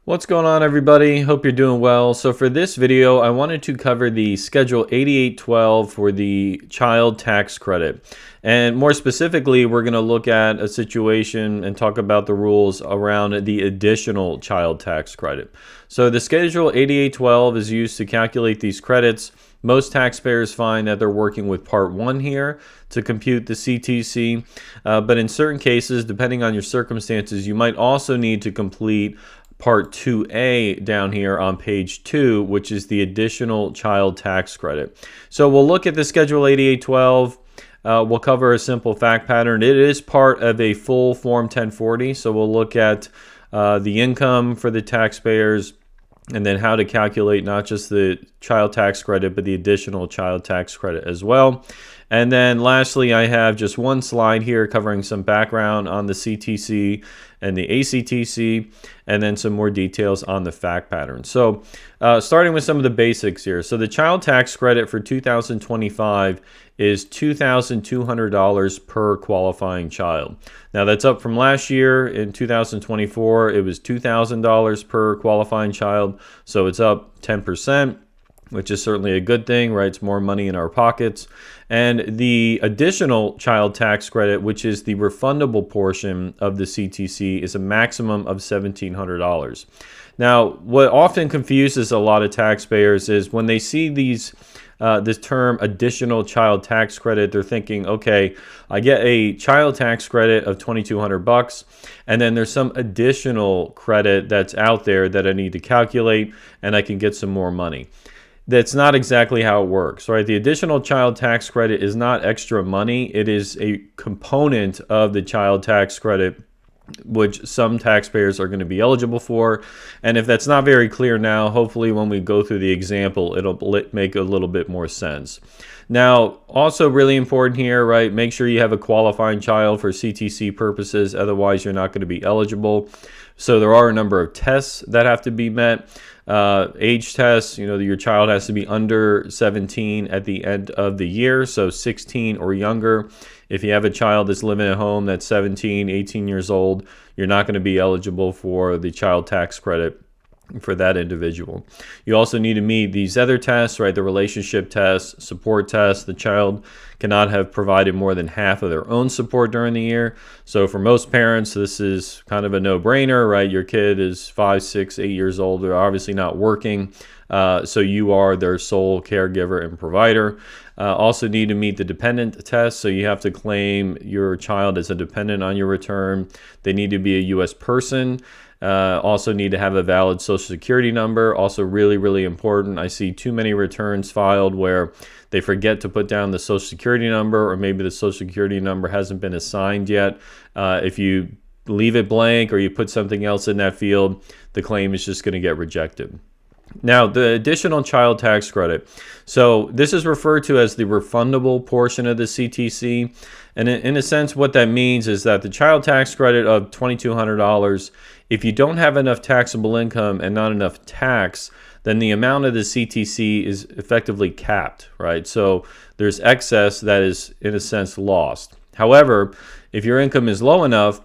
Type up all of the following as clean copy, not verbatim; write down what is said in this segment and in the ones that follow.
What's going on, everybody? Hope you're doing well. So for this video, I wanted to cover the Schedule 8812 for the child tax credit. And more specifically, we're going to look at a situation and talk about the rules around the additional child tax credit. So the Schedule 8812 is used to calculate these credits. Most taxpayers find that they're working with Part 1 here to compute the CTC, but in certain cases, depending on your circumstances, you might also need to complete Part 2A down here on page 2, which is the additional child tax credit. So we'll look at the Schedule 8812. We'll cover a simple fact pattern. It is part of a full Form 1040, so we'll look at the income for the taxpayers, and then how to calculate not just the child tax credit, but the additional child tax credit as well. And then lastly, I have just one slide here covering some background on the CTC and the ACTC, and then some more details on the fact pattern. So starting with some of the basics here. So the child tax credit for 2025 is $2,200 per qualifying child. Now that's up from last year. In 2024, it was $2,000 per qualifying child. So it's up 10%. Which is certainly a good thing, right? It's more money in our pockets. And the additional child tax credit, which is the refundable portion of the CTC, is a maximum of $1,700. Now, what often confuses a lot of taxpayers is when they see this term additional child tax credit, they're thinking, okay, I get a child tax credit of $2,200, and then there's some additional credit that's out there that I need to calculate, and I can get some more money. That's not exactly how it works, right? The additional child tax credit is not extra money. It is a component of the child tax credit, which some taxpayers are going to be eligible for. And if that's not very clear now, hopefully when we go through the example, it'll make a little bit more sense. Now, also really important here, right? Make sure you have a qualifying child for CTC purposes. Otherwise, you're not going to be eligible. So there are a number of tests that have to be met. Age tests, your child has to be under 17 at the end of the year, so 16 or younger. If you have a child that's living at home that's 17, 18 years old, you're not going to be eligible for the child tax credit for that individual. You also need to meet these other tests, right? The relationship test, support test. The child cannot have provided more than half of their own support during the year. So for most parents, this is kind of a no-brainer, right? Your kid is 5, 6, 8 years old. They're obviously not working. So you are their sole caregiver and provider. Also need to meet the dependent test. So you have to claim your child as a dependent on your return. They need to be a U.S. person. Also need to have a valid social security number. Also really, really important. I see too many returns filed where they forget to put down the social security number, or maybe the social security number hasn't been assigned yet. If you leave it blank or you put something else in that field, the claim is just going to get rejected. Now, the additional child tax credit. So this is referred to as the refundable portion of the CTC. And in a sense, what that means is that the child tax credit of $2,200, if you don't have enough taxable income and not enough tax, then the amount of the CTC is effectively capped, right? So there's excess that is, in a sense, lost. However, if your income is low enough,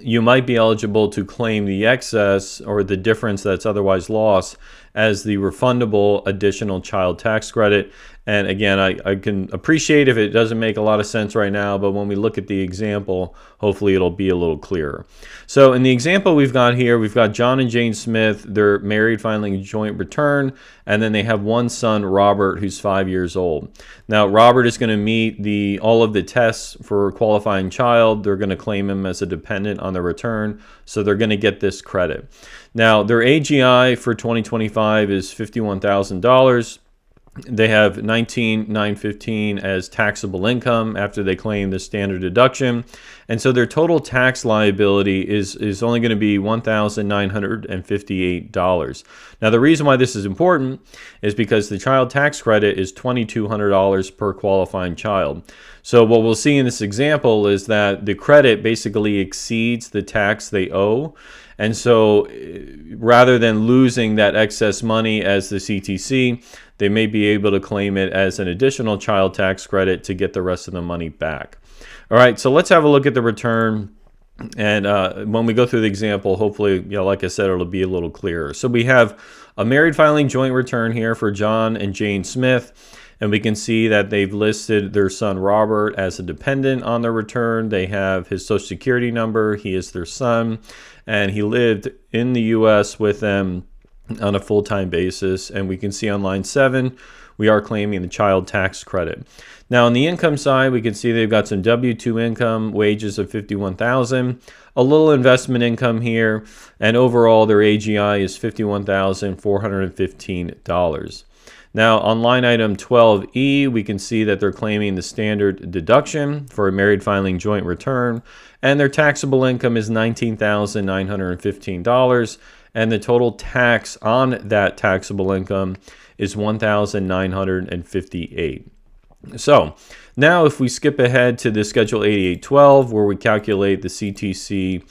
you might be eligible to claim the excess or the difference that's otherwise lost as the refundable additional child tax credit. And again, I can appreciate if it doesn't make a lot of sense right now, but when we look at the example, hopefully it'll be a little clearer. So in the example we've got here, we've got John and Jane Smith. They're married, filing a joint return, and then they have one son, Robert, who's 5 years old. Now, Robert is going to meet all of the tests for qualifying child. They're going to claim him as a dependent on the return, so they're going to get this credit. Now, their AGI for 2025 is $51,000. They have $19,915 as taxable income after they claim the standard deduction. And so their total tax liability is only going to be $1,958. Now, the reason why this is important is because the child tax credit is $2,200 per qualifying child. So what we'll see in this example is that the credit basically exceeds the tax they owe. And so rather than losing that excess money as the CTC, they may be able to claim it as an additional child tax credit to get the rest of the money back. All right, so let's have a look at the return. And when we go through the example, hopefully, like I said, it'll be a little clearer. So we have a married filing joint return here for John and Jane Smith. And we can see that they've listed their son Robert as a dependent on their return. They have his social security number. He is their son. And he lived in the U.S. with them on a full-time basis. And we can see on line 7, we are claiming the child tax credit. Now on the income side, we can see they've got some W-2 income, wages of $51,000, a little investment income here, and overall their AGI is $51,415. Now on line item 12E, we can see that they're claiming the standard deduction for a married filing joint return, and their taxable income is $19,915, and the total tax on that taxable income is $1,958. So now if we skip ahead to the Schedule 8812, where we calculate the CTC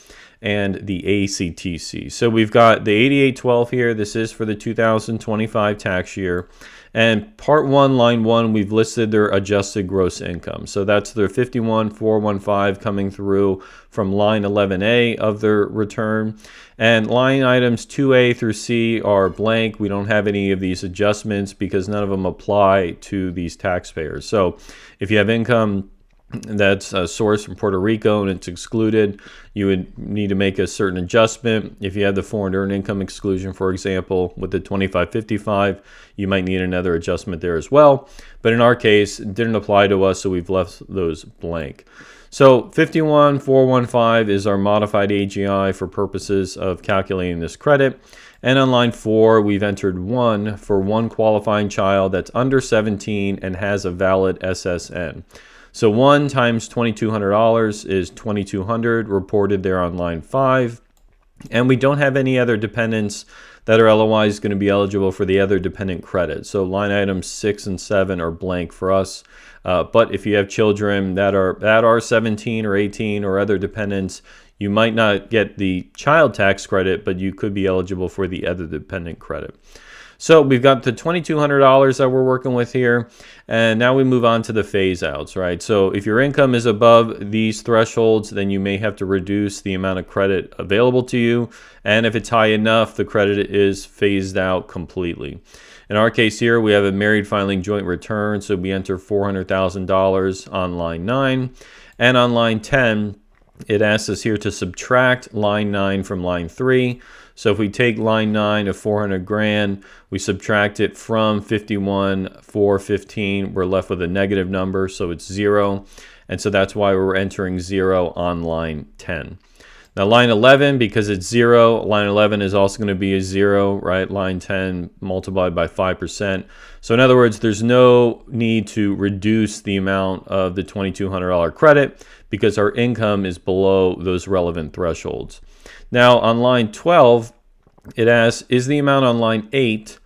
and the ACTC. So we've got the 8812 here. This is for the 2025 tax year. And Part 1, Line 1, we've listed their adjusted gross income. So that's their 51,415 coming through from line 11A of their return. And line items 2A through C are blank. We don't have any of these adjustments because none of them apply to these taxpayers. So if you have income that's a source from Puerto Rico and it's excluded, you would need to make a certain adjustment. If you have the foreign earned income exclusion, for example, with the 2555, you might need another adjustment there as well. But in our case, it didn't apply to us, so we've left those blank. So 51,415 is our modified AGI for purposes of calculating this credit. And on line 4, we've entered 1 for one qualifying child that's under 17 and has a valid SSN. So 1 times $2,200 is $2,200 reported there on line 5. And we don't have any other dependents that are otherwise going to be eligible for the other dependent credit. So line items 6 and 7 are blank for us. But if you have children that are 17 or 18 or other dependents, you might not get the child tax credit, but you could be eligible for the other dependent credit. So we've got the $2,200 that we're working with here, and now we move on to the phase outs, right? So if your income is above these thresholds, then you may have to reduce the amount of credit available to you, and if it's high enough, the credit is phased out completely. In our case here, we have a married filing joint return, so we enter $400,000 on line 9, and on line 10, it asks us here to subtract line 9 from line 3. So if we take line 9 of 400 grand, we subtract it from 51,415, we're left with a negative number, so it's 0. And so that's why we're entering 0 on line 10. Now line 11, because it's 0, line 11 is also going to be a 0, right? Line 10 multiplied by 5%. So in other words, there's no need to reduce the amount of the $2,200 credit because our income is below those relevant thresholds. Now on line 12, it asks, is the amount on line 8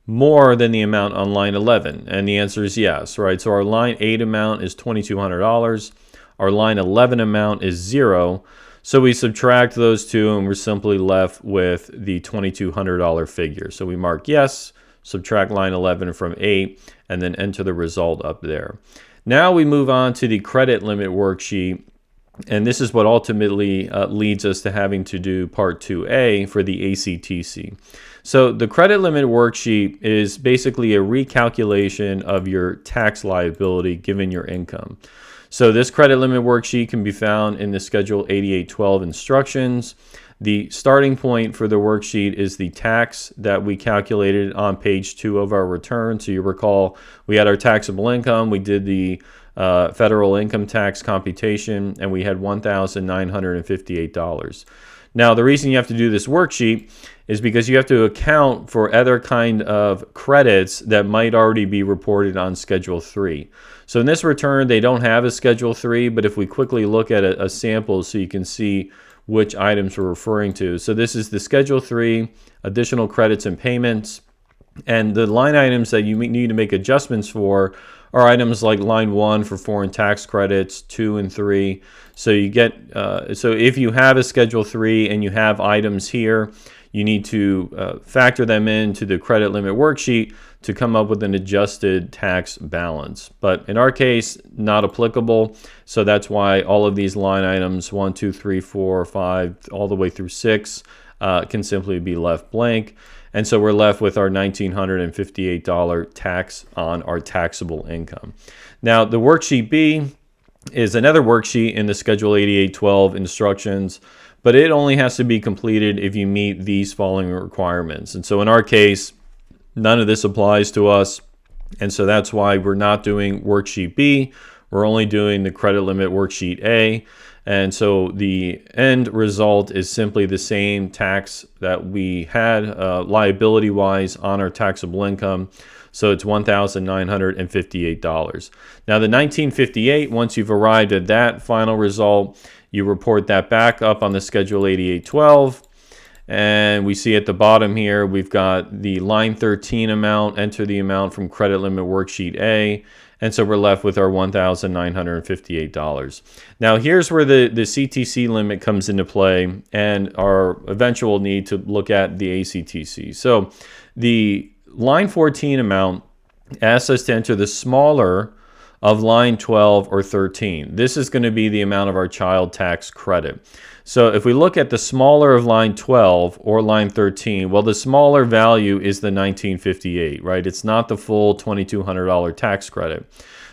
more than the amount on line 11? And the answer is yes, right? So our line 8 amount is $2,200. Our line 11 amount is 0. So we subtract those two and we're simply left with the $2,200 figure. So we mark yes, subtract line 11 from 8, and then enter the result up there. Now we move on to the credit limit worksheet. And this is what ultimately leads us to having to do Part 2A for the ACTC. So the credit limit worksheet is basically a recalculation of your tax liability given your income. So this credit limit worksheet can be found in the Schedule 8812 instructions. The starting point for the worksheet is the tax that we calculated on page 2 of our return. So you recall we had our taxable income, we did the federal income tax computation, and we had $1,958. Now, the reason you have to do this worksheet is because you have to account for other kind of credits that might already be reported on Schedule 3. So in this return, they don't have a Schedule 3, but if we quickly look at a sample so you can see which items we're referring to. So this is the Schedule 3, additional credits and payments, and the line items that you need to make adjustments for are items like line 1 for foreign tax credits, 2 and 3. So you get so if you have a Schedule 3 and you have items here, you need to factor them into the credit limit worksheet to come up with an adjusted tax balance. But in our case, not applicable. So that's why all of these line items, 1, 2, 3, 4, 5, all the way through 6, can simply be left blank. And so we're left with our $1,958 tax on our taxable income. Now, the worksheet B is another worksheet in the Schedule 8812 instructions, but it only has to be completed if you meet these following requirements. And so in our case, none of this applies to us. And so that's why we're not doing worksheet B. We're only doing the credit limit worksheet A. And so the end result is simply the same tax that we had liability-wise on our taxable income. So it's $1,958. Now the $1,958, once you've arrived at that final result, you report that back up on the Schedule 8812. And we see at the bottom here, we've got the line 13 amount, enter the amount from credit limit worksheet A. And so we're left with our $1,958. Now here's where the CTC limit comes into play and our eventual need to look at the ACTC. So the line 14 amount asks us to enter the smaller of line 12 or 13. This is going to be the amount of our child tax credit. So if we look at the smaller of line 12 or line 13, well, the smaller value is the $1,958, right? It's not the full $2,200 tax credit.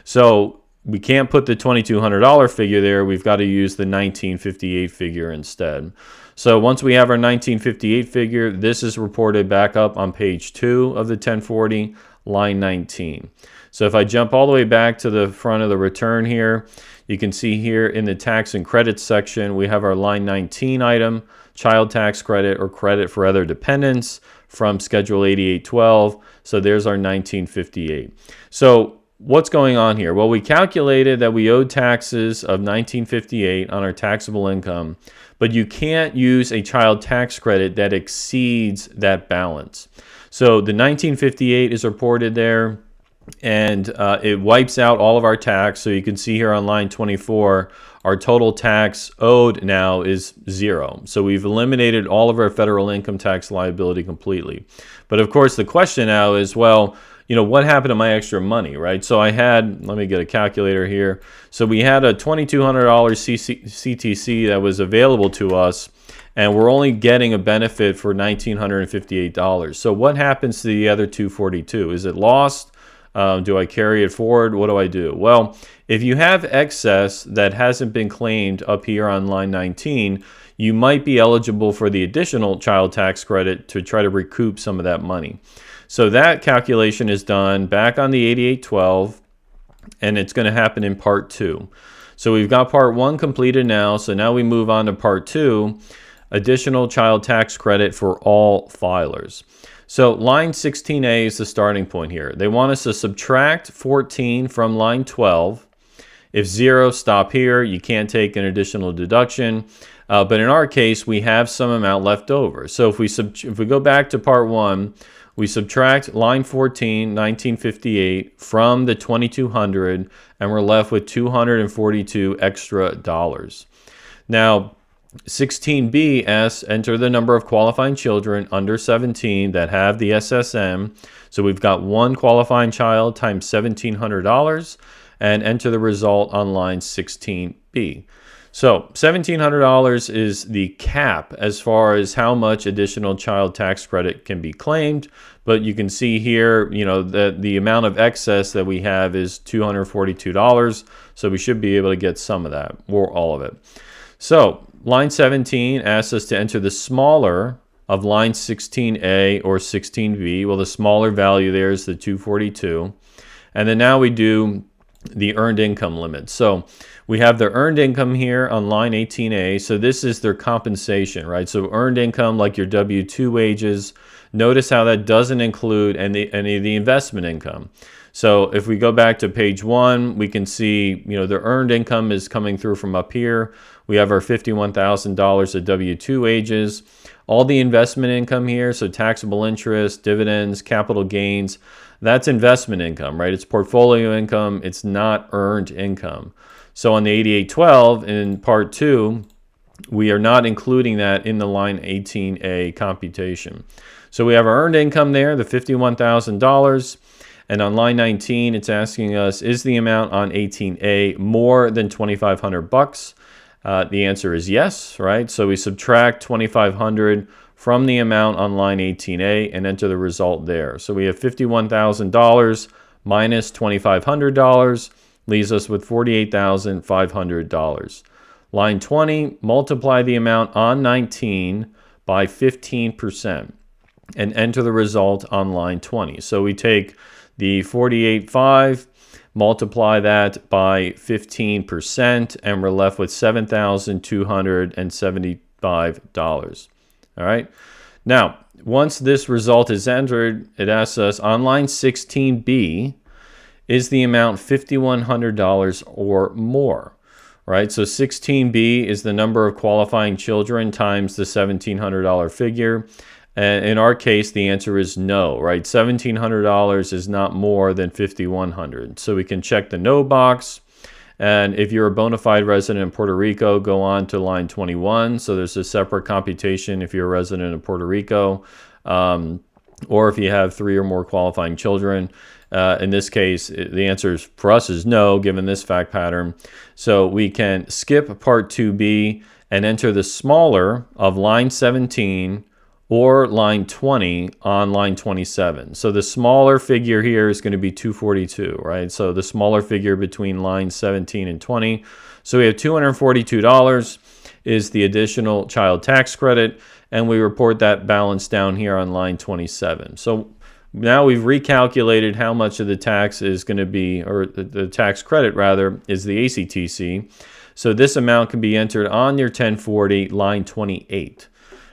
So we can't put the $2,200 figure there. We've got to use the $1,958 figure instead. So once we have our $1,958 figure, this is reported back up on page 2 of the 1040, line 19. So if I jump all the way back to the front of the return here, you can see here in the tax and credits section, we have our line 19 item, child tax credit or credit for other dependents from Schedule 8812. So there's our $1,958. So what's going on here? Well, we calculated that we owed taxes of $1,958 on our taxable income, but you can't use a child tax credit that exceeds that balance. So the $1,958 is reported there, and it wipes out all of our tax. So you can see here on line 24, our total tax owed now is 0. So we've eliminated all of our federal income tax liability completely. But of course, the question now is, well, you know, what happened to my extra money, right? So I had, let me get a calculator here. So we had a $2,200 CTC that was available to us, and we're only getting a benefit for $1,958. So what happens to the other $242? Is it lost? Do I carry it forward? What do I do? Well, if you have excess that hasn't been claimed up here on line 19, you might be eligible for the additional child tax credit to try to recoup some of that money. So that calculation is done back on the 8812, and it's going to happen in part 2. So we've got part 1 completed now. So now we move on to part 2, additional child tax credit for all filers. So line 16A is the starting point here. They want us to subtract 14 from line 12. If 0, stop here. You can't take an additional deduction. But in our case, we have some amount left over. So if we go back to part 1, we subtract line 14, 1958, from the 2200, and we're left with $242 extra dollars. Now, 16B asks, enter the number of qualifying children under 17 that have the SSM. So we've got one qualifying child times $1,700, and enter the result on line 16B. So $1,700 is the cap as far as how much additional child tax credit can be claimed. But you can see here, you know, that the amount of excess that we have is $242. So we should be able to get some of that, or all of it. So line 17 asks us to enter the smaller of line 16A or 16B. Well, the smaller value there is the 242. And then now we do the earned income limit. So we have the earned income here on line 18A. So this is their compensation, right? So earned income, like your W-2 wages. Notice how that doesn't include any of the investment income. So if we go back to page 1, we can see, you know, the earned income is coming through from up here. We have our $51,000 of W-2 wages. All the investment income here, so taxable interest, dividends, capital gains, that's investment income, right? It's portfolio income. It's not earned income. So on the 8812 in part 2, we are not including that in the line 18A computation. So we have our earned income there, the $51,000. And on line 19, it's asking us, is the amount on 18A more than $2,500? The answer is yes, right? So we subtract $2,500 from the amount on line 18A and enter the result there. So we have $51,000 minus $2,500 leaves us with $48,500. Line 20, multiply the amount on 19 by 15% and enter the result on line 20. So we take the 48.5, multiply that by 15%, and we're left with $7,275. All right. Now, once this result is entered, it asks us on line 16B, is the amount $5,100 or more? Right, so 16B is the number of qualifying children times the $1,700 figure. And in our case, the answer is no, right? $1,700 is not more than $5,100. So we can check the no box. And if you're a bona fide resident in Puerto Rico, go on to line 21. So there's a separate computation if you're a resident of Puerto Rico, or if you have 3 or more qualifying children. In this case, the answer for us is no, given this fact pattern. So we can skip part 2B and enter the smaller of line 17 or line 20 on line 27. So the smaller figure here is going to be 242, right? So the smaller figure between line 17 and 20. So we have $242 is the additional child tax credit, and we report that balance down here on line 27. So now we've recalculated how much of the tax is going to be, or the tax credit rather, is the ACTC. So this amount can be entered on your 1040, line 28.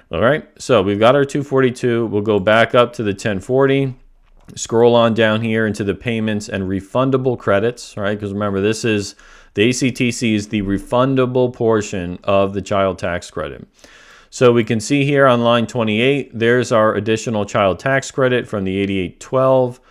All right, so we've got our 242. We'll go back up to the 1040, scroll on down here into the payments and refundable credits, right? Because remember, this is the ACTC is the refundable portion of the child tax credit. So we can see here on line 28, there's our additional child tax credit from the 8812.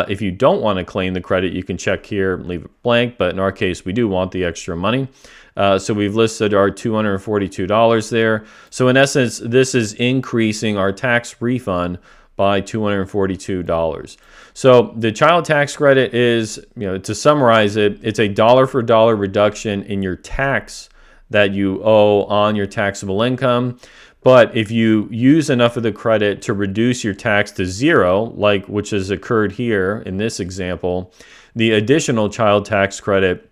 If you don't want to claim the credit, you can check here and leave it blank. But in our case, we do want the extra money. So we've listed our $242 there. So in essence, this is increasing our tax refund by $242. So the child tax credit is, to summarize it, it's a dollar for dollar reduction in your tax that you owe on your taxable income. But if you use enough of the credit to reduce your tax to zero, like which has occurred here in this example, the additional child tax credit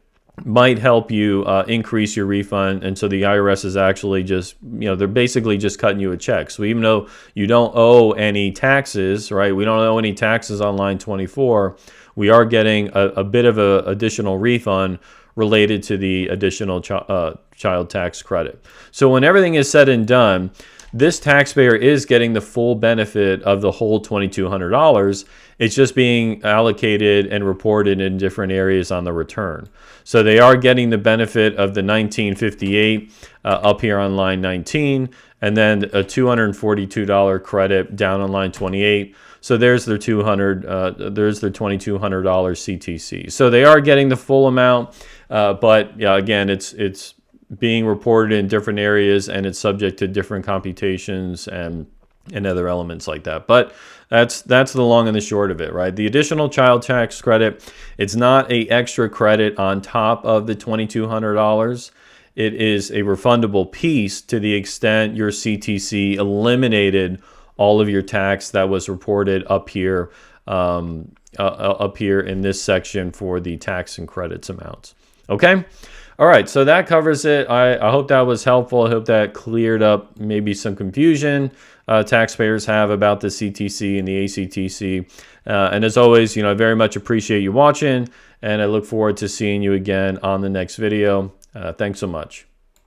might help you increase your refund. And so the IRS is actually just, they're basically just cutting you a check. So even though you don't owe any taxes, right? We don't owe any taxes on line 24. We are getting a bit of an additional refund related to the additional child tax credit. So when everything is said and done, this taxpayer is getting the full benefit of the whole $2,200. It's just being allocated and reported in different areas on the return. So they are getting the benefit of the $1,958 up here on line 19, and then a $242 credit down on line 28. So there's their there's their $2,200 CTC. So they are getting the full amount, but yeah, again, it's being reported in different areas, and it's subject to different computations and other elements like that. But that's the long and the short of it, right? The additional child tax credit, it's not an extra credit on top of the $2,200. It is a refundable piece to the extent your CTC eliminated all of your tax that was reported up here in this section for the tax and credits amounts. Okay. All right, so that covers it. I hope that was helpful. I hope that cleared up maybe some confusion taxpayers have about the CTC and the ACTC. And as always, I very much appreciate you watching, and I look forward to seeing you again on the next video. Thanks so much.